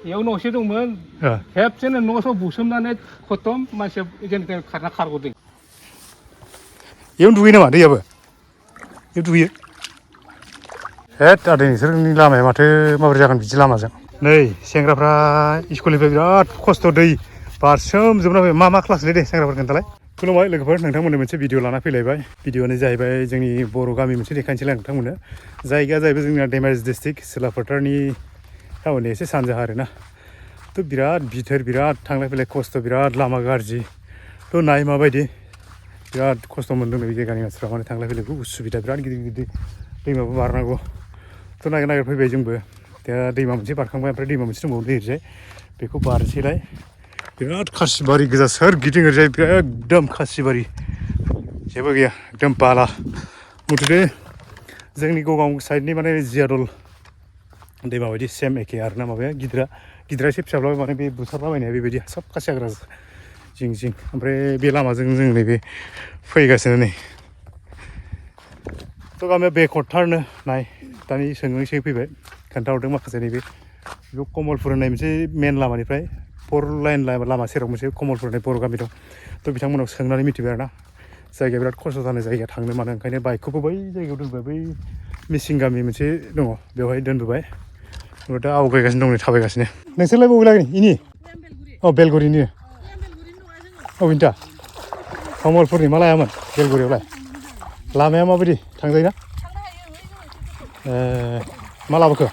इयाव न'से दंमोन खेबसेनो न'सो बुसोमनानै खतम मानसिया जेनेतेन खारना खारग'दों इयाव दुगैयो नामा दैयाबो इयाव दुगैयो हेद आदै नोंसोरनि लामाया माथो माबोरै जागोन बिदि लामाजों नै सेंग्राफ्रा स्कुलनिफ्राय बिराद खस्थ' दै बारसोमजोबना फैबाय मा क्लासलै दे सेंग्राफोर खोन्थालाय खुलुमबाय लोगोफोर नोंथांमोननो मोनसे भिडिअ लाना फैलायबाय भिडिअआनो जाहैबाय जोंनि बर' गामि मोनसे देखायनोसैलाय नोंथांमोननो जायगाया जाहैबाय जोंना धेमाजि डिस्ट्रिक्ट सिलाफोथारनि टाउननि एसे सानजाहा आरोना थ' बिराद बिथोर बिराद थांलाय फैलाय खस्थ' बिराद लामा गाज्रि थ' नाय माबायदि बिराद खस्थ' मोनदों बे जायगानि मानसिफ्रा माने थांलाय फैलायखौ उसुबिदा बिराद गिदिर गिदिर दैमाबो बारनांगौ थ' नागिर फैबाय जोंबो दा दैमा मोनसे बारखांबाय ओमफ्राय दैमा मोनसे दंबावो दैरजाय बेखौ बारनोसैलाय बिराद खासिबारि गोजा सोरगिदिं ओरैजाय एकदम खासिबारि जेबो गैया एकदम बाला मुथुथे जोंनि गगामुग साइडनि माने जियादल दैमा बायदि सेम एखे आरोना माबाया गिदिरा एसे फिसाब्लाबो माने बे बुसारलाबायनाया बेबायदि सब खासि हाग्रा जिं जिं ओमफ्राय बे लामाजों जों नैबे फैगासिनो नै थ' गामिया बेकवार्डथारनो नाय दानि सोंसै फैबाय खोन्थाहरदों माखासे नैबे बेयाव कमलपुर होननाय मोनसे मेन लामानिफ्राय 4 लाइन लामा सेराव मोनसे कमलपुर होननाय बर' गामि दं थ' बिथांमोनाव सोंनानै मिथिबाय आरोना जायगाया बिराद खस्थ' जानाय जायगाया थांनो मानो ओंखायनो बाइकखौबो बै जायगायाव दोनबाय बै मिसिं गामि मोनसे दङ बेवहाय दोनबोबाय दा आवगायगासिनो दं नै थाबायगासिनो नोंसोरलाय बबे लागोनि इनि औ बेलगुरिनि औ बेनोथा कमलपुरनि मा लायामोन बेलगुरियावलाय लामाया माबायदि थांजायोना मा लाबोखो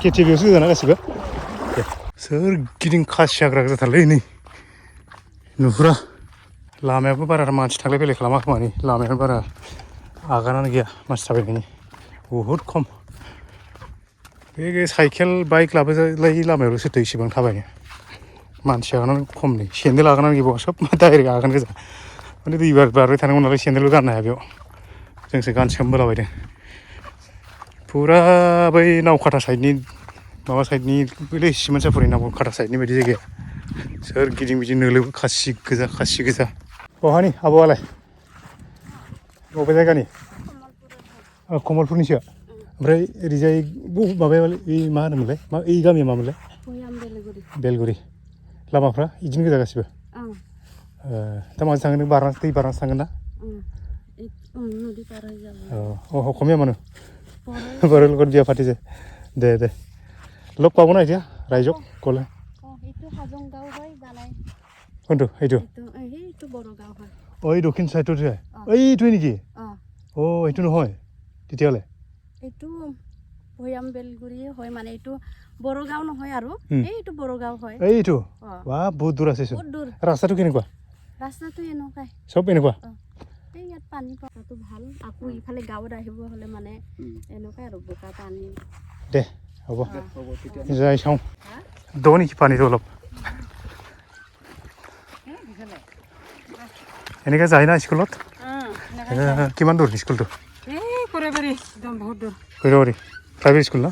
खेथि बेयावसो गोजाना गासिबो सोरगिदिं खासि हाग्रा गोजाथारलै नै नुहुरा लामायाबो बारा मानसि थांलाय फैलाय खालामा खोमानि लामायानो बारा आगानानो गैया मानसि थाबायनायनि बहुद खम बे साइकेल बाइक लाबोलाय लामायावल' सोरथो इसेबां थाबायनो मानसि आगानानो खम नै सेन्देल आगानानो गैबावा सब डाइरेक्ट आगान गोजा माने दै बारबाय थानांगौ नालाय सेन्देलबो गाननो हाया बेयाव जोंसो गानसोमबोलाबायदों फुरा बै नावकाटा साइडनि माबा साइडनि बैलै सिमोनसापुरि नावकाटा साइडनि बायदि जायगाया सोरगिदिं बिदि नोलोबो खासि गोजा बहानि आब'आलाय बबे जायगानि कमलपुरनिसो ओमफ्राय ओरैजाय माबायालाय मा होनोमोनलाय मा ओइ गामिया मामोनलाय बेलगुरि लामाफ्रा बिदिनो गोजा गासिबो दा माजों थांगोन नों दै बारनासो थांगोन ना অসমীয়া মানুহ বড়ো লগত বিয়া পাতিছে দে লগ পাব না এতিয়া ৰাইজক ক'লে কোনটো এইটো এই দক্ষিণ চাইডটোত এইটোৱে নেকি এইটো নহয় তেতিয়াহ'লে এইটো ভৈয়াম বেলগুৰি হয় মানে এইটো বড়গাঁও নহয় আৰু এইটো বড়গাঁও হয় এইটো বাহ বহুত দূৰ আছে ৰাস্তাটো কেনেকুৱা ৰাস্তাটো এনেকুৱাই চব এনেকুৱা এই ইয়াত পানী পকাটো ভাল আকৌ ইফালে গাঁৱত আহিব হ'লে মানে এনেকুৱাই আৰু বোকা পানী দে হ'ব যাই চাওঁ দ' নেকি পানীটো অলপ এনেকৈ যায়না স্কুলত কিমান দূৰ স্কুলটো খৈৰাবাৰী প্ৰাইভেট স্কুল না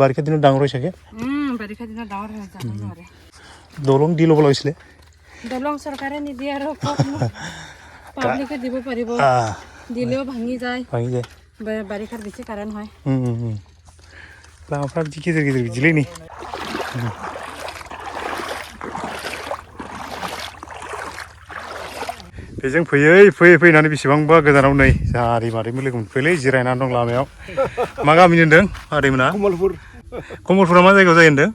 বাৰিষা দিনত ডাঙৰ হৈ চাগে দলং দি ল'ব লাগিছিলে দলং চৰকাৰে নিদিয়ে আৰু পাব্লিকে দিব পাৰিব দিলেও ভাঙি যায় বাৰিষাৰ বেছি কাৰণ হয় লামাफ्रा बिदि गेजेर बिदिलै नै बेजों फैयै फैनानै बेसेबांबा गोजानाव नै जारि मादैमोन लोगो मोनफैलै जिरायनानै दं लामायाव मा गामि होनदों आदैमोना कमलपुरा मा जायगायाव जायो होनदों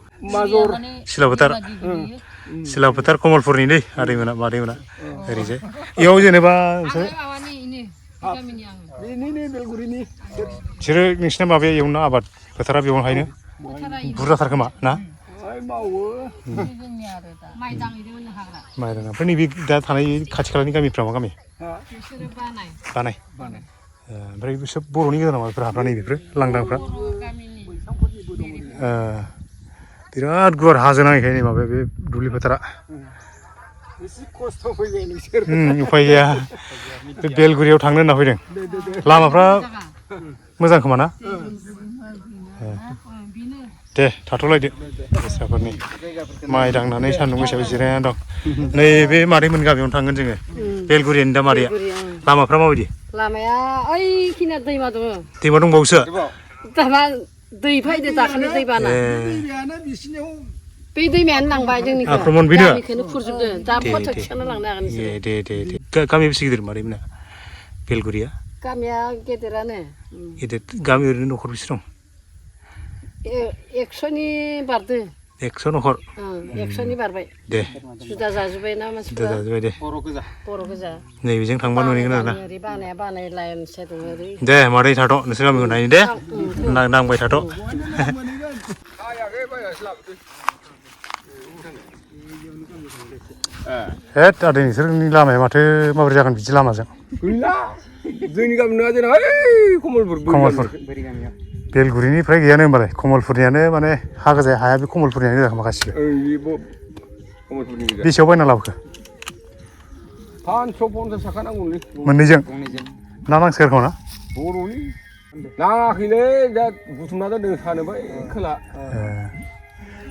सिलाफोथार कमलपुरनि दै आदैमोना मादैमोना ओरैजाय इयाव जेनेबा बिसोरो नोंसिना माबाया इयावनो आबाद फोथारा बेयावहायनो बुरजाथार खोमा ना माइ दाङा ओमफ्राय नैबे दा थानाय खाथि खालानि गामिफ्रा मा गामि बानाय ओमफ्राय सोब बर'नि गोजा नामा बेफोर हाफ्रा नैबेफोर लांदांफ्रा बिराद गुवार हाजो नाङैखाय नै माबाया बे दुब्लि फोथारा उफाय गैया बे बेलगुरियाव थांनो होनना फैदों लामाफ्रा मोजां खोमा ना दे थाथ'लायदो दस्राफोरनि माइ दांनानै सान्दुं गोसायाव जिरायनानै दं नैबे मादैमोन गामियावनो थांगोन जोङो बेलगुरिनि दा मादैया लामाफ्रा माबायदि लामाया ओइखिनिया दैमा दङ दैमा दंबावोसो दामा दै फैदो दाखालि दै बाना बे दैमायानो लांबाय जोंनिखौ आक्रमण बेनो गामिखौनो खुरजोबदो दा फटक थिखांना लांनो हागोन दे दे दे गामिया बेसे गिदिर मादैमोना बेलगुरिया गामिया गेदेरानो गिदिर गामि ओरैनो न'खर बेसे दं 100नि बारदो 100 न'खर 100नि बारबाय दे जुदा जाजोब्बाय ना मानसिफ्रा जाजोब्बाय दे बर' गोजा नैबेजों थांबा नुहैगोन आरोना ओरै बानाय लाइनसे दङ ओरै दे मादै थाथ' नोंसोर गामिखौ नायनि दे नांबाय थाथ' हेद आदै नोंसोरनि लामाया माथो माबोरै जागोन बिदि लामाजों गैला जोंनि गामि नङा जोंना ओइ कमलपुर बेलगुरिनिफ्राय गैयानो होमबालाय कमलपुरनियानो माने हा गोजाया हाया बे कमलपुरनियानो गोजा खोमा गासिबो बेसेयाव बायना लाबोखो 550 थाखा नांगौलै मोननैजों ना नांसिगोन खोमा ना बर'नि नाङाखैलै दा बुथुमना दोनदों सानोबाय खोला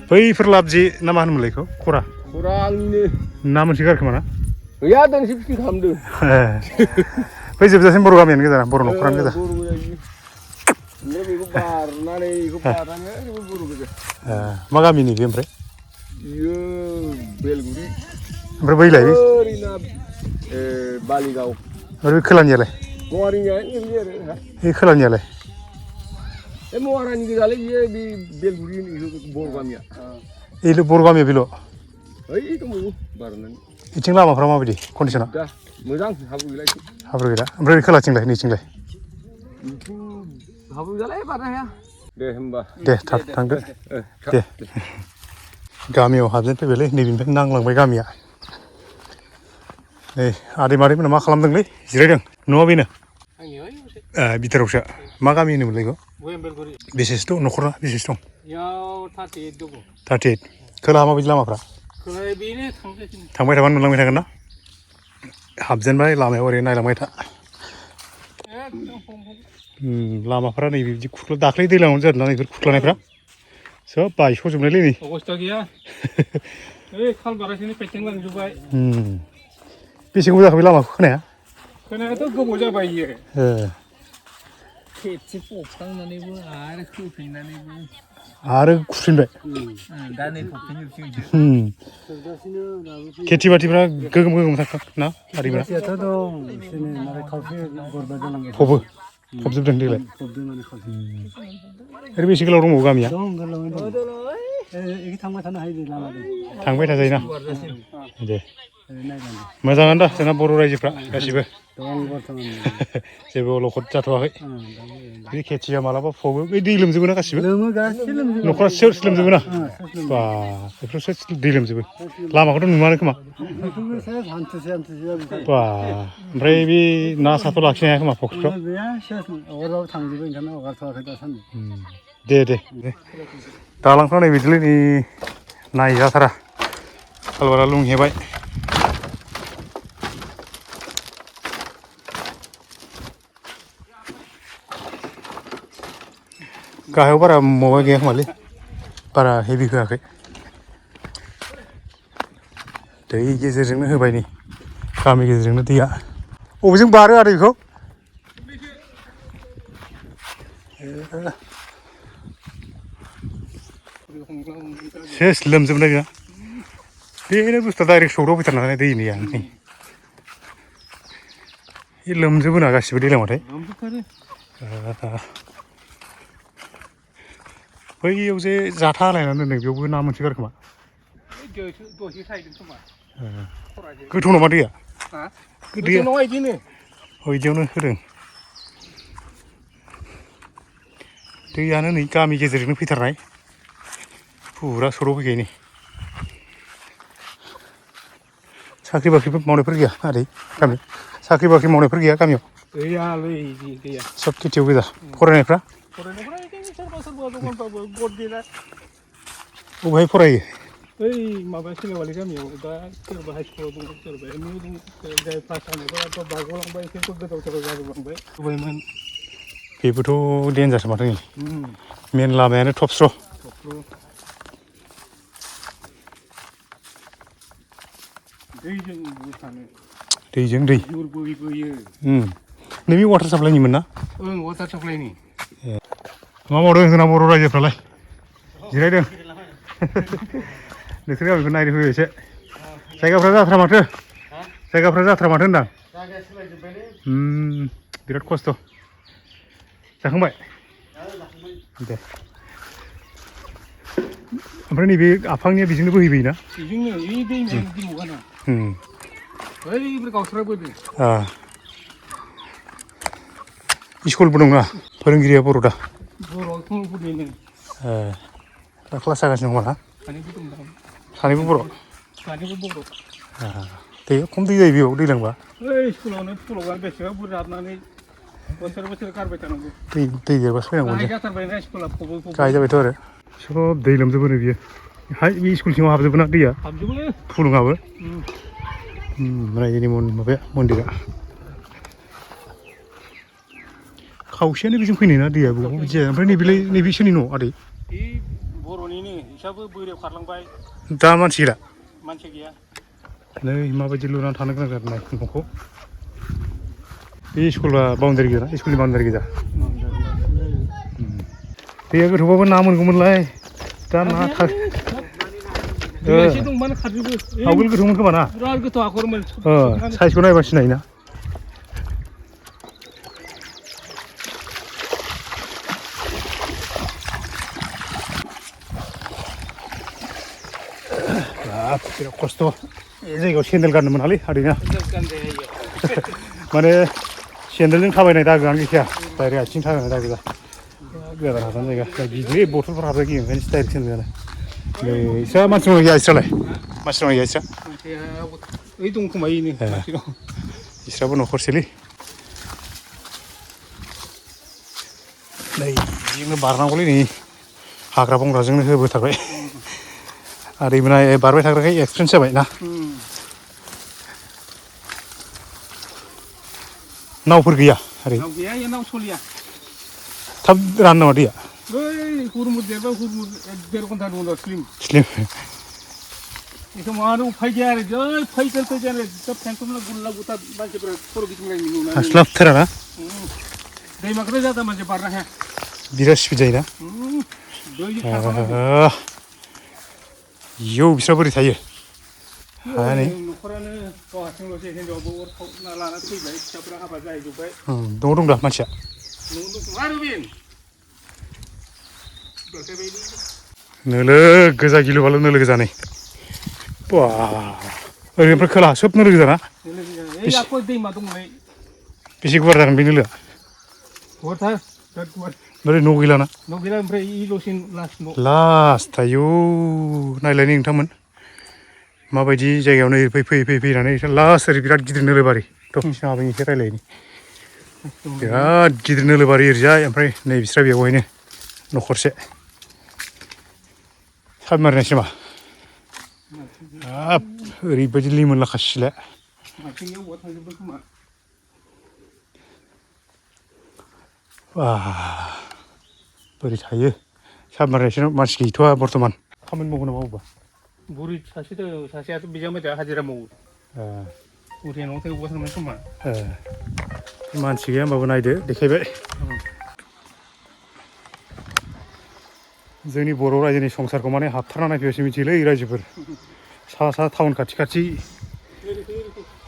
बैफोर लाबजि ना मा होनोमोनलाय बेखौ खरा आंनिनो ना मोनसे गारखोमा ना गैया दोनसै फिटिं खालामदों बै जोबजासिम बर' गामियानो गोजा बर' न'खरानो गोजा बेखौ बारनानै बेखौ बारनानै बर' गोजा मा गामिनि बे ओमफ्राय बियो बेलगुरि ओमफ्राय बैलाय ओरैना बालिगाव ओरै खोलानियालाय मवारिनिया ओरै आरो बे खोलानियालाय बे मवारानि गोजालै बियो बे बेलगुरि बर' गामिया बेल' बर' गामिया बेल' ओइ दंबावो बारनानै बिथिं लामाफ्रा माबायदि कन्डिसना दा मोजां हाब्रु गैला हाब्रु गैला ओमफ्राय खोलाथिंलाय नैथिंलाय हाब्रु गैलालै बारनो हाया दे होमबा दे थांदो दे गामियाव हाबजेन फैबायलै नैबेनिफ्राय नांलांबाय गामिया नै आदै मादैमोना मा खालामदोंलै जिरायदों न'आ बेनो बिथोरावसो मा गामि होनोमोनलाय बेखौ बेसेसो दं न'खरा बेसेसो दं 38 दङ 38 खोलाहा माबायदि लामाफ्रा थांबाय थाबानो मोनलांबाय थागोन ना हाबजेनबाय लामायाव ओरै नायलांबाय था लामाफ्रा नै बिदि खुख्ला दाख्लै दैज्लाङावनो जादों ना बेफोर खुख्लानायफ्रा सोब बायस'जोबनायलै नै अबस्था गैया ओइ खालबारासोनो फेथेंलांजोब्बाय बेसे गोबाव जाखो बे लामाखौ खोनाया खोनायाथ' गोबाव जाबाय इयो खेबसे फबखांनानैबो आरो खोफिननानैबो आरो खुरफिनबाय दा नै फबफिनजोबसिगोनसो खेथि बाथिफ्रा गोगोम गोगोमथार ना आदैमोना फबो फबजोबदों देग्लाय ओरै बेसे गोलाव दंबावो गामिया थांबाय थाजायोना दे मोजाङानो दा जोंना बर' रायजोफ्रा गासिबो जेबो अलखद जाथ'वाखै बे खेथिया मालाबा फबो बे दै लोमजोबो ना गासिबो न'खरा सोर लोमजोबो ना बा बेफोर सोर दै लोमजोबो लामाखौथ' नुवानो खोमा बा ओमफ्राय बे ना साथ' लाखिनो हाया खोमा फख्रिफ्राव दे दालांफ्रा नै बिदिलै नै नायजाथारा खालबारा लुंहेबाय गाहायाव बारा माबा गैया खोमालै बारा हेभि होआखै दै गेजेरजोंनो होबाय नै गामि गेजेरजोंनो दैया बबेजों बारो आरो बेखौ सेस लोमजोबनाय गैया बेनो बुस्थुआ डाइरेक्ट सौदाव फैथारनानै दैनिया नै लोमजोबो ना गासिबो दैज्लांबाथाय बैयाव जे जाथा आलायनानै दोनदों बेयावबो ना मोनसोगारो खोमा गोथौ नामा दैया बिदियावनो होदों दैयानो नै गामि गेजेरजोंनो फैथारनाय फुरा सौदाव फैखायो नै साख्रि बाख्रि मावनायफोर गैया आदै गामि साख्रि बाख्रि मावनायफोर गैया गामियाव गैयालै गैया सब खेथियाव गोजा फरायनायफ्रा बबेहाय फरायो ओइ माबा सिलेवालि गामियाव दा सोरबा हाइ स्कुलाव दङ सोरबा एम इ दङ जाय पास जानायफोराथ' बारग'लांबाय एसेथ' गोदाव सोराव जाबोलांबाय गुबैमोन बेबोथ' देन्जारसो माथो नै मेन लामायानो थबस्र' दैजों भुटान दैजों दै बोहैबोयो नैबे वाटार साप्लाइनिमोन ना ओं वाटार साप्लाइनि मा मावदों जोंना बर' रायजोफ्रालाय जिरायदों नोंसोर गामिखौ नायनो फैबाय एसे जायगाफ्रा जाथ्रा माथो जायगाफ्रा जाथ्रा माथो होनदां बिराद खस्थ' जाखांबाय दे ओमफ्राय नैबे आफांनिया बेजोंनो बोहैबोयोना बेजोंनो ओइ दैमायानो दिमौगाना ओइब्रै गावस्रा बोदों स्कुलबो दंना फोरोंगिरिया बर' दा बर'खौ बुंनो दा क्लास जागासिनो दं ना सानैबो दं दा सानैबो बर' सानैबो बर' दै खम दै जायो बेयाव दैलांबा ओइ स्कुलावनो बेसेबा बुरजा हाबनानै बोसोर बोसोर गारबाय थानांगौ दै देरबासो फैनांगौ गाहाय जाथारबायना स्कुला गाहाय जाबायथ' आरो सब दै लोमजोबोनो बियो हाय बे स्कुल सिङाव हाबजोबो ना दैया हाबजोबो फुलुङाबो रायजोनि माबाया मन्दिरा खावसेयानो बेजों फैनाय ना दैया बबाव बिदि जाया ओमफ्राय नैबेलाय नैबे सोरनि न' आदै बे बर'निनो इसाबो बोरियाव खारलांबाय दा मानसि गैला मानसि गैया नै माबायदि लुनानै थानो गोनां जादों न'खौ बे स्कुला बाउन्डारि गोजा स्कुलनि बाउन्डारि गोजा दैया गोथौबाबो ना मोनगौमोनलाय दा ना एसे दंबानो खारजोबो आवगोल गोथौमोन खोमा ना बिराद गोथौ हाखरमोन साइजखौ नायबा सिनायोना बिराद खस्थ' बे जायगायाव सेन्देल गाननो मोनालै आदैना माने सेन्देलजों थाबायनाय दागोआनो गैखाया डाइरेक्ट आथिं थाबायनाय दागो गोजान हादान जायगा गिदिर बथलफोर हाबजाय गियो ओंखायनो डाइरेक्ट सेन्देल गानो नै इस्रा मानसि दं गैया इस्रालाय मानसि दं गैया इस्रा ओइ दं खोमा इनो मानसि दं इस्राबो न'खरसेलै नै बिजोंनो बारनांगौलै नै हाग्रा बंग्राजोंनो होबोथारबाय आदैमोना बारबाय थाग्राखाय एक्सपिरियेन्स जाबाय ना नावफोर गैया ओरै नाव गैया इयो नाव सलिया थाब रानो नामा दैया ओइ हुरमुर देरबा हुरमुर 1.5 घन्टानि उनाव स्लिम बेखौ मानो उफाय गैया आरो जै फैगोन सब टेनसन गुल्ला गुथा मानसिफोरा खर' गिदिंनाय नुनानै हास्लाबथारा ना दैमाखौथ' जादा मानसि बारनो हाया बिराद स्पिड जायोना इयाव बिस्रा बोरै थायो हाया नै न'खरानो गाव हारसिंल'सै हिनजावाबो अर सावना लाना फैबाय फिसाफ्रा हाबा जाहैजोब्बाय दङ दं दा मानसिया नोलो गोजा गिलुबाल' नोलो गोजा नै बा ओरैनिफ्राय खोला सोब नोलो गोजा ना दैमा दंलाय बेसे गुवार जागोन बे नोलोआ गुवारथार बिराद गुवार ओमफ्राय न' गैलाना न' गैला ओमफ्राय इल'सिन लास्ट आयौ नायलाय नोंथांमोन माबायदि जायगायाव नै फैयै फैनानै लास्ट ओरै बिराद गिदिर नोलोबारि थ' बिसिनाबो एसे रायलायनि बिराद गिदिर नोलोबारि ओरैजाय ओमफ्राय नै बिस्रा बेवहायनो न'खरसे साबमारिनायसो नामा हाब ओरैबायदि लिमोनला खासिला बोरै थायो साबमारिनायसो मानसि गैथ'वा बर्थमान खामानि मावो नामा अबेबा बुरि सासे दङ सासेयाथ' बिजामादैया हाजिरा मावो बुरिया न'आव थायो बहा थांनो खोमा मानसि गैया होमबाबो नायदो देखायबाय जोंनि बर' रायजोनि संसारखौ माने हाबथारना नायफैबासो मिथियोलै रायजोफोर सा टाउन खाथि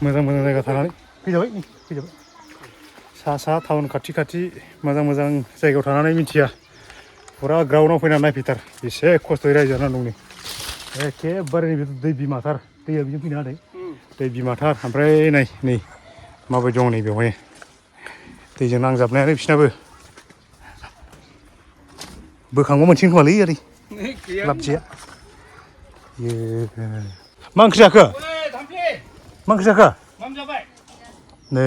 मोजां जायगा थानानै फैजाबाय सा टाउन खाथि मोजां जायगायाव थानानै मिथिया फुरा ग्राउन्डआव फैनानै नायफैथार एसे खस्थ'यै रायजो जानानै दं नै एखेबारे नैबे दै बिमाथार दैया बिजों फैनो हादै दै बिमाथार ओमफ्राय नै माबायदि दं नै बेवहाय दैजों नांजाबनायानो बिसिनाबो बोखांबा मोनसिगोन खोमालै ओरै लाबजिया मा ओंख्रि जाखो नै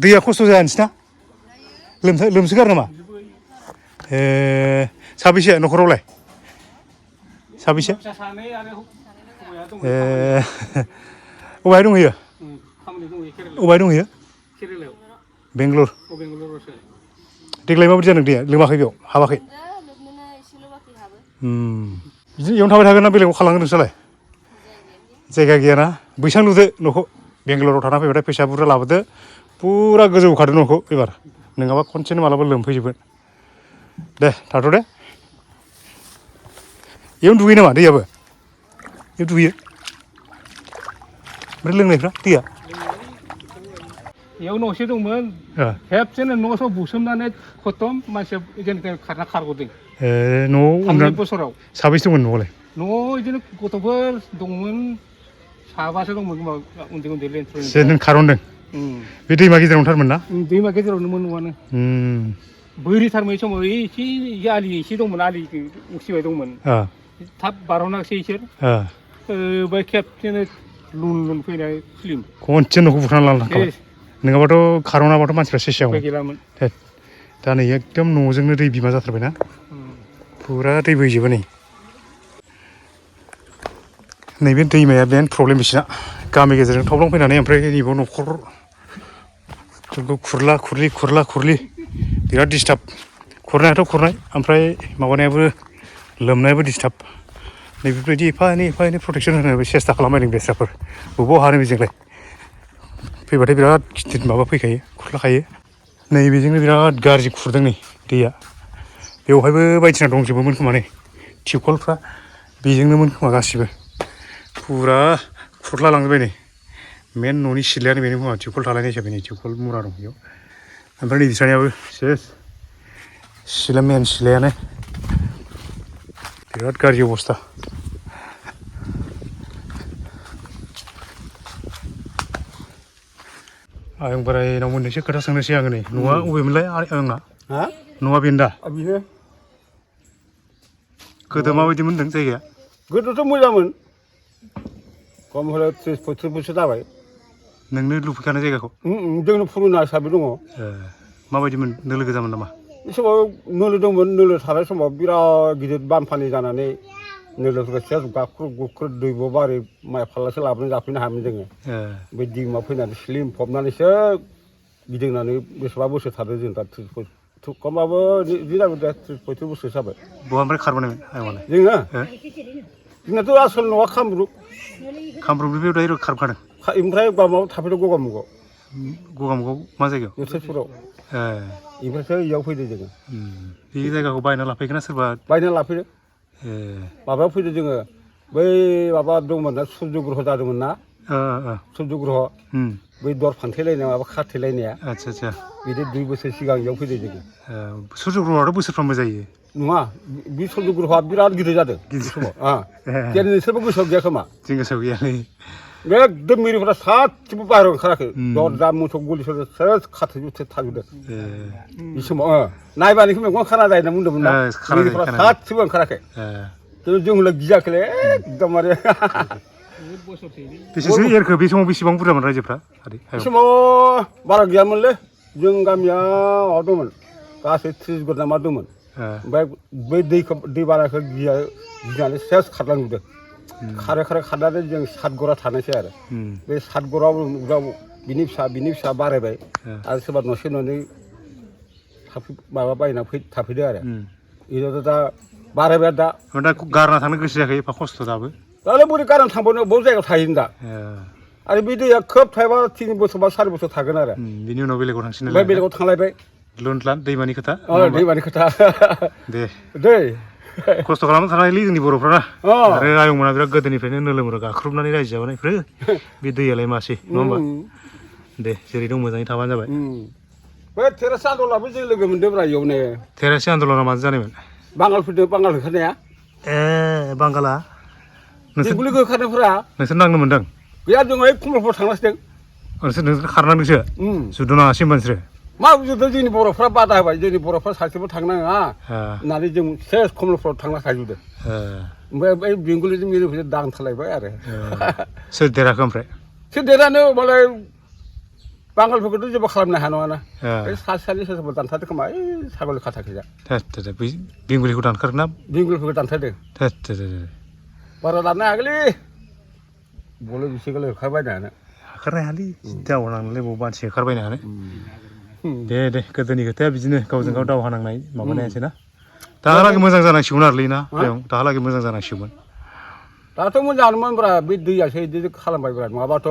दैया खस्थ' जाया नोंसिना लोमसोगारो नामा साबैसे न'खरावलाय साबैसे अबेहाय दंहैयो बेंगलर देग्लाय माबायदि जादों दैया लोमाखै बेयाव हाबाखै बिदिनो इयावनो थाबाय थागोन ना बेलेगाव खालामगोन नोंसोरलाय जायगा गैयाना बैसां लुदो न'खौ बेंगालराव थाना फैबाथाय फैसा बुरजा लाबोदो फुरा गोजौ खादों न'खौ एबार नङाबा खनसेनो मालाबा लोमफैजोबगोन दे थाथ' दे बेयावनो दुगैयो नामा दैयाबो बेयाव दुगैयो ओमफ्राय लोंनायफ्रा दैया बेयाव न'से दंमोन खेबसेनो न' स' बुसोमनानै खतम मानसिया जेनिफ्राय खारना खारग'दों न'आव थांनाय बोसोराव साबैसे दंमोन न'आवलाय न'आव बिदिनो गथ'फोर दंमोन साबासो दंमोन खोमा उन्दै उन्दै लेन्थ्र'नि जे नों खारनदों बे दैमा गेजेरावनोथारमोन ना दैमा गेजेरावनोमोन न'आनो बोरिथारमोन समाव एसे आलि एसे दंमोन आलि उसिबाय दंमोन थाब बारह'नासै इसोर बै खेबसेनो लुन लुन फैनाय फिल्म खनसे न'खौ बुखारना लाना थांखाबाय नङाबाथ' खारनाबाथ' मानसिफ्रा सेसेयावमोन गैलामोन दा नै एकदम न'जोंनो दै बिमा जाथारबायना फुरा दै बोहैजोबो नै नैबे दैमाया बेनो प्रब्लेम बिसिना गामि गेजेरजों थब्लं फैनानै ओमफ्राय नैबेयाव न'खर जोंखौ खुरला खुरलि बिराद डिस्टार्ब खुरनायाथ' खुरनाय ओमफ्राय माबानायाबो लोमनायाबो डिस्टार्ब नैबेबायदि एफा एनै प्रटेकसन होनो सेस्था खालामबायदों बेस्राफोर बबाव हानो बेजोंलाय फैबाथाय बिराद गिदिर माबा फैखायो खुरलाखायो नैबेजोंनो बिराद गाज्रि खुरदों नै दैया बेवहायबो बायदिसिना दंजोबोमोन खोमा नै टिउबवेलफ्रा बेजोंनोमोन खोमा गासिबो फुरा खुरला लांजोबबाय नै मेन न'नि सिथ्लायानो बेनो खोमा टिउबवेल थालायनाय हिसाबै नै टिउबवेल मुरा दं बेयाव ओमफ्राय नै बिस्रानियाबो सेस सिथ्ला मेन सिथ्लायानो बिराद गाज्रि अबस्था आयं बोरायनाव मोननैसो खोथा सोंनोसै आङो नै न'आ अबेमोनलाय आंना न'आ बेनो दा बेनो गोदो माबायदि मोनदों जायगाया गोदोथ' मोजांमोन खम हले 30-35 बोसोर जाबाय नोंनो लुफैखानाय जायगाखौ जोंनो पुरुना हिसाबै दङ माबायदिमोन नोलो गोजामोन नामा बे समाव नोलो दंमोन नोलो थानाय समाव बिराद गिदिर बानपानि जानानै नोलोफोरखौ सेस गाख्रुब गुख्रुब दैब' बारि माइ फाल्लासे लाबोनानै जाफैनो हायामोन जोङो बे दैमा फैनानै स्लिम फबनानैसो गिदिंनानै बेसेबा बोसोर थादों जों दा खमबाबो बिदि जाबाय दा 30-35 बोसोर जाबाय बहानिफ्राय खारबोनायमोन आयंआलाय जोङो जोंनाथ' आसल न'आ कामरुपनिफ्राय दाइरेक्ट खारबोखादों ओमफ्राय माबायाव थाफैदों गगामुगाव मा जायगायाव बोथोरफोराव ओमफ्रायसो इयाव फैदों जोङो बे जायगाखौ बायना लाफैगोन ना सोरबा बायना लाफैदों माबायाव फैदों जोङो बै माबा दंमोन ना सुर्य ग्रह जादोंमोन ना सुर्य ग्रह बै दर फांथेलायनाय माबा खाथेलायनाया आदसा बिदि 2 बोसोर सिगां इयाव फैदों जोङो सुर्य ग्रहआथ' बोसोरफ्रामबो जायो नङा बे सुर्य ग्रहआ बिराद गिदिर जादों बे समाव नोंसोरबो गोसोआव गैया खोमा जों गोसोआव गैयालै एकदम मिरुफोरा सासेबो बाहेरायाव ओंखाराखै दरजा मोसौ गलिफोर सेस खाथेजोबथो थाजोबदों बे समाव नायबानिखौ मेगन खाना जायो होनना बुंदोंमोन ना मिरुफोरा सासेबो ओंखाराखै खिन्थु जों हले गियाखैलै एकदमबारे बेसेसो एरखो बे समाव बेसेबां बुरजामोन रायजोफ्रा बे समाव बारा गैयामोनलै जों गामिया माबा दंमोन गासै 30 घर ना मा दंमोन ओमफ्राय बै दै बानाखौ गिनानै सेस खारलांजोबदों खारै खारनानै जों 7 घरा थानायसै आरो बे 7 घराव बिनि फिसा बारायबाय आरो सोरबा न'से न'नै माबा बायना थाफैदो आरो बेयावथ' दा बारायबाय दा गारना थांनो गोसो जायाखै एफा खस्थ' दाबो दालाय बोरै गारनानै थांबावनो बबे जायगायाव थाहैनो दा आरो बे दैया खोब थायोबा 3 बोसोर बा 4 बोसोर थागोन आरो बिनि उनाव बेलेगाव थांसिन ओमफ्राय बेलेगाव थांलायबाय लुनलान दैमानि खोथा दैमानि खोथा दे दै खस्थ' खालामना थानायलै जोंनि बर'फ्रा आरो आयंमोना बिराद गोदोनिफ्रायनो नोलोमोरा गाख्रुबनानै रायजो जाबोनायफोर बे दैयालाय मासै नङा होमबा दे जेरै दं मोजाङै थाबानो जाबाय बे थेरासा आन्दलनाबो जों लोगो मोनदोंब्रा इयावनो थेरासि आन्दलना माजों जानायमोन बांगालफोरजों बांगाल होखारनाया बांगाला बेंगलि होखारनायफोरा नोंसोर नांनो मोनदों गैया जों ओइ कमलपुराव थांनांसिगोन नोंसोर खारनांदोंसो जुदु नाङासै मानसिफोर मा बुजिदों जोंनि बर'फ्रा बादा होबाय जोंनि बर'फ्रा सासेबो थांनाङा होननानै जों सेस कमलपुराव थांना खाजोबदों ओमफ्राय बै बेंगलिजों मिरुफोरजों दांथारलायबाय आरो सोर देराखै ओमफ्राय सोर देरानो मालाय बांगालफोरखौथ' जेबो खालामनो हाया नङाना बे सानै सोरबा दानथारदों खोमा ओइ सागल खाथाखैजा बेंगलिखौ दानखारदों ना बेंगलिफोरखौ दानथारदों बारा दाननो हायाखैलै बले बिसेगल होखारबायनो होखारनो हायालै दावहा नांनानै बबाव मानसि होखारबायनो हानो दे गोदोनि खोथाया बिदिनो गावजों गाव दावहा नांनाय माबानायासै ना दाहालागै मोजां जानांसिगौमोन आरोलै ना दाहालागै मोजां जानांसिगौमोन दाथ' मोजाङानोमोनब्रा बे दैयासो बिदि खालामबायब्रा नङाबाथ'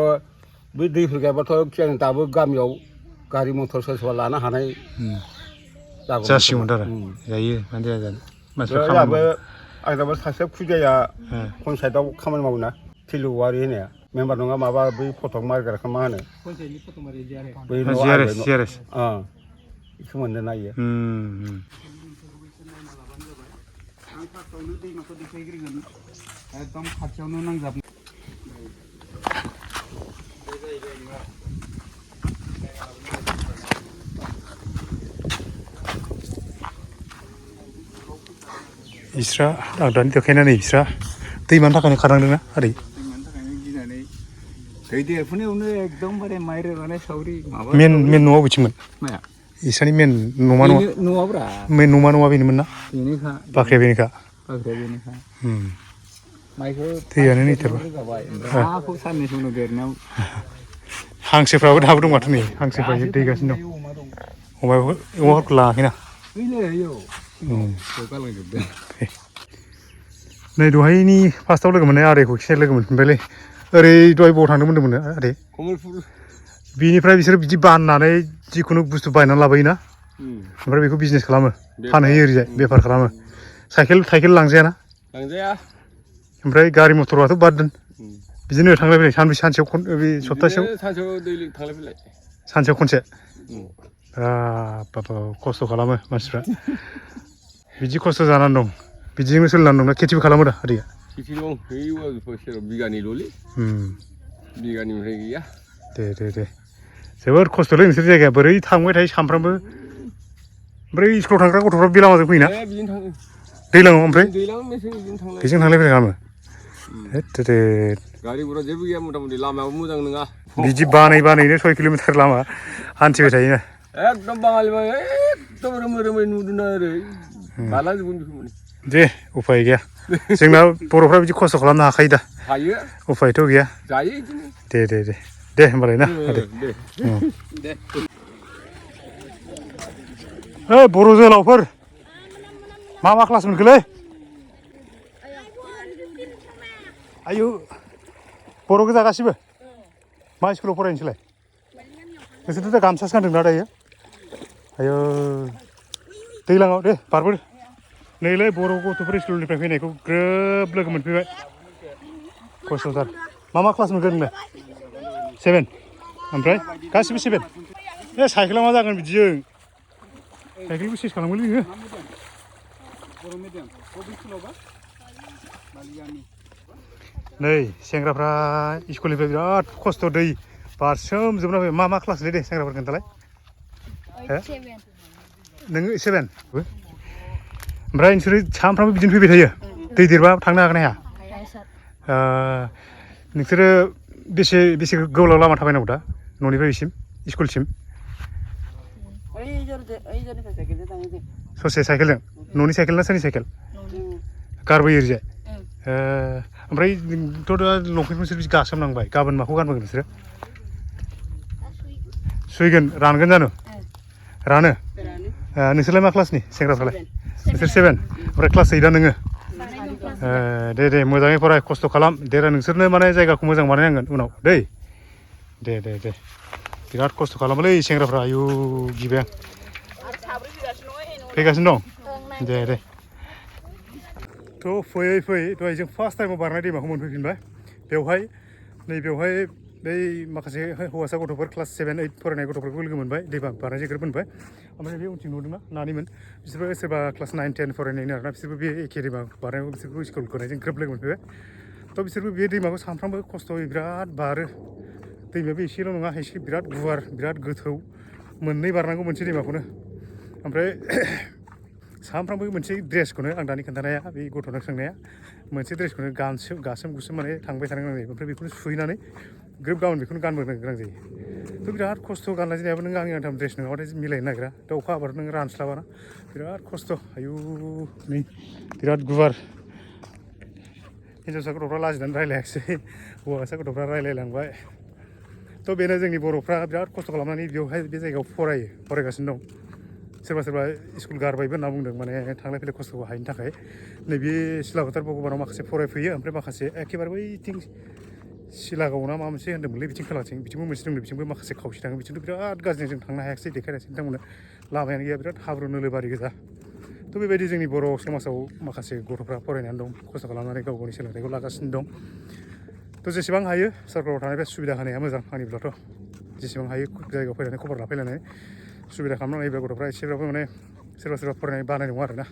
बे दैफोर गैयाबाथ' दाबो गामियाव गारि मथर सोरबा सोरबा लानो हानाय जासिगौमोन आरो जायो मानो जाया जानो मानसिफ्रा जोंहाबो आंनाबो सासे खुदियाया पन्सायतआव खामानि मावो ना थिलुवारि होनाया मेम्बार नङा माबा बै फटक मारिग्राखौ मा होनो बै जिआरएस बेखौ मोननो नायो आं फार्स्टआवनो दैमाखौ देखायग्रोगोन एकदम खाथियावनो नांजाब बिस्रा आं दानि देखायनानै बिस्रा दैमानि थाखायनो खारनांदोंना आदै दैमानि थाखायनो गिनानै दै देरफुनायावनो एकदमबारे माइ रोगानाय सावरि माबा मेन न'आव बिथिंमोन माया बिस्रानि मेन न'मा न'आ न'आब्रा मेन न'मा न'आ बेनोमोन ना बेनोखा बाख्रिया बेनोखा माइखौ दैयानो नैथारबा रोगाबाय ओमफ्राय हाखौ साननैसो उनाव देरनायाव हांसोफ्राबो दाबो दं माथो नै हांसोफ्रा दैगासिनो दं अमाफोरखौ लाङाखैना गालांजोबदों नै दहायनि फार्स्टआव लोगो मोननाय आदैखौ खिसे लोगो मोनफिनबायलै ओरै दहाय बबाव थांदों होनदोंमोन आदै कमलपुर बिनिफ्राय बिसोर बिदि बाननानै जिखुनु बुस्थु बायनानै लाबोयोना ओमफ्राय बेखौ बिजनेस खालामो फानहैयो ओरैजाय बेफार खालामो साइकेल लांजायाना लांजाया ओमफ्राय गारि मथरबाथ' बाद दोन बिदिनो थांलाय फैलाय सानसेयाव बे सप्तासेयाव सानसेयाव खनसे बाबा खस्थ' खालामो मानसिफ्रा बिदि खस्थ' जानानै दं बिदिजोंनो सोलिनानै दंना खेथिबो खालामो दा आदैया खेथि दं सेराव बिगानैल'लै बिगानिफ्राय गैया दे जोबोद खस्थ'लै नोंसोर जायगाया बोरै थांबाय थायो सानफ्रामबो ओमफ्राय स्कुलाव थांग्रा गथ'फ्रा बे लामाजों फैयोना दैज्लाङाव ओमफ्राय बेजों थांलाय फैलाय खालामो गारि गुरा जेबो गैया मथा मथि लामायाबो मोजां नङा बिदि बानैनो 6 किल'मिटार लामा हान्थिबाय थायोना एकदम बाङालि एकदम रोमै नुदों ओरै बालाजोबगोन बेखौ माने दे उफाय गैया जोंना बर'फ्रा बिदि खस्थ' खालामनो हाखायो दा हायो उफायथ' गैया जायो बिदिनो दे होमबालाय ना दे बर' जोहोलावफोर मा क्लास मोनखोलै आयु बर' गोजा गासिबो मा स्कुलाव फरायनोसैलाय नोंसोरथ' दा गामसासो गानदोंना दायो आयु दैज्लाङाव दे बारबोदो नैलाय बर' गथ'फोर स्कुलनिफ्राय फैनायखौ ग्रोब लोगो मोनफैबाय खस्थ'थार मा क्लास मोनखो नोंलाय 7 ओमफ्राय गासिबो 7 साइकेला मा जागोन बिदिजों साइकेलखौ चेन्ज खालामगोनलै नोङो नै सेंग्राफ्रा स्कुलनिफ्राय बिराद खस्थ' दै बारसोमजोबना फैबाय मा क्लासलै दे सेंग्राफोर खोन्थालाय नोङो 7 ओमफ्राय नोंसोरो सानफ्रामबो बिदिनो फैबाय थायो दै देरबा थांनो हागोन ना हाया नोंसोरो बेसे गोलाव लामा थाबायनांगौ दा न'निफ्राय बेसिम स्कुलसिम ससे साइकेलजों न'नि साइकेल ना सोरनि साइकेल गारबोयो ओरैजाय ओमफ्राय नोंथ' दा लंपेन्ट नोंसोर बिदि गासोमनांबाय गाबोन माखौ गानबोगोन नोंसोरो सुइगोन रानगोन जानो रानो नोंसोरलाय मा क्लासनि सेंग्राफ्रालाय नोंसोर 7 ओमफ्राय क्लास 8 नोङो दे मोजाङै फराय खस्थ' खालाम देरा नोंसोरनो माने जायगाखौ मोजां बानायनांगोन उनाव दै दे बिराद खस्थ' खालामोलै सेंग्राफ्रा आयु गिबाय आं फैगासिनो दं दे थ' फैयै दहाय जों फार्स्ट टाइमाव बारनाय दैमाखौ मोनफैफिनबाय बेवहाय बै माखासे हौवासा गथ'फोर क्लास 7, 8 फरायनाय गथ'फोरखौ लोगो मोनबाय दै बारनाय जायगायाव मोनबाय ओमफ्राय बे उनथिं नुदोंना नानिमोन बिसोरबो सोरबा क्लास 9, 10 फरायनायनि आरोना बिसोरबो बे एखे दैमा बारनायाव बिसोरखौ स्कुल गनायजों ग्रोब लोगो मोनफैबाय थ' बिसोरबो बे दैमाखौ सानफ्रामबो खस्थ'यै बिराद बारो दैमायाबो एसेल' नङा एसे बिराद गुवार बिराद गोथौ मोननै बारनांगौ मोनसे दैमाखौनो ओमफ्राय सानफ्रामबो मोनसे ड्रेसखौनो आं दानि खोन्थानाया बे गथ'नो सोंनाया मोनसे ड्रेसखौनो गासोम गुसोम माने थांबाय थानो गोनां जायो ओमफ्राय बेखौनो सुहैनानै ग्रोब गाबोन बेखौनो गानबोनो गोनां जायो थ' बिराद खस्थ' गाननाय जोमनायाबो नों आंनि आंथाम ड्रेस नङाबाथाय मिलायनो नागिरा दा अखा हाबाथ' नों रानस्लाबाना बिराद खस्थ' आयु नै बिराद गुवार हिन्जावसा गथ'फ्रा लाजिनानै रायलायाखिसै हौवासा गथ'फ्रा रायलायलांबाय थ' बेनो जोंनि बर'फ्रा बिराद खस्थ' खालामनानै बेवहाय बे जायगायाव फरायगासिनो दं सोरबा स्कुल गारबायबो होनना बुंदों माने थांलाय फैलाय खस्थ'खौ हायिनि थाखाय नैबे सिलाफोथार भगबानाव माखासे फरायफैयो ओमफ्राय माखासे एखेबारे बैथिं सिलागाव ना माबा मोनसे होन्दोंमोनलै बिथिं खोलाथिं बिथिंबो मोनसे दंनो बिथिंबो माखासे खावसे थाङो बिथिंथ' बिराद गाज्रि जों थांनो हायाखिसै देखायनायसै नोंथांमोननो लामायानो गैया बिराद हाब्रु नोलोबारि गोजा थ' बेबायदि जोंनि बर' समाजाव माखासे गथ'फ्रा फरायनानै दं खस्थ' खालामनानै गाव गावनि सोलोंथाइखौ लागासिनो दं थ' जेसेबां हायो सरकाराव थानायफ्रा सुबिदा होनाया मोजां आंनिब्लाथ' जेसेबां हायो जायगायाव फैनानै खबर लाफैलायनानै सुबिदा खालामनानै होयोब्ला गथ'फ्रा एसेब्लाबो माने सोरबा सोरबा फरायनाय बानाय नङा आरोना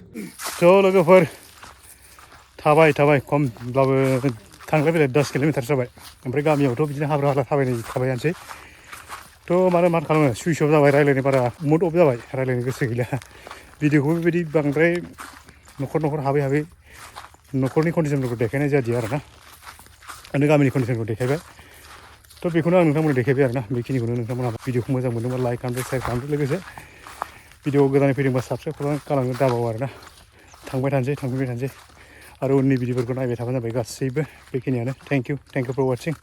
थ' लोगोफोर थाबाय खमब्लाबो थांलाय फैलाय 10 किल'मिटार जाबाय ओमफ्राय गामियावथ' बिदिनो हाब्रु हाला थाबायानोसै थ' माथो खालामनो सुइस अफ जाबाय रायलायनो बारा मुड अफ जाबाय रायलायनो गोसो गैला भिडिअखौ बेबायदि बांद्राय न'खर हाबै न'खरनि कन्डिसनफोरखौ देखायनाय जादिया आरोना आरो गामिनि कन्डिसनखौ देखायबाय थ' बेखौनो आं नोंथांमोननो देखायबाय आरोना बेखिनिखौनो नोंथांमोनहा भिडिअखौ मोजां मोनदोंबा लाइक खालामदो शेयार खालामदो लोगोसे भिडिअ गोदानै फैदोंबा साबस्क्राइब खालामनो दाबाव आरोना थांफैबाय थानोसै आरो उननि भिडिअफोरखौ नायबाय थाबानो जाबाय गासैबो बेखिनियानो थेंक इउ फर वाचिं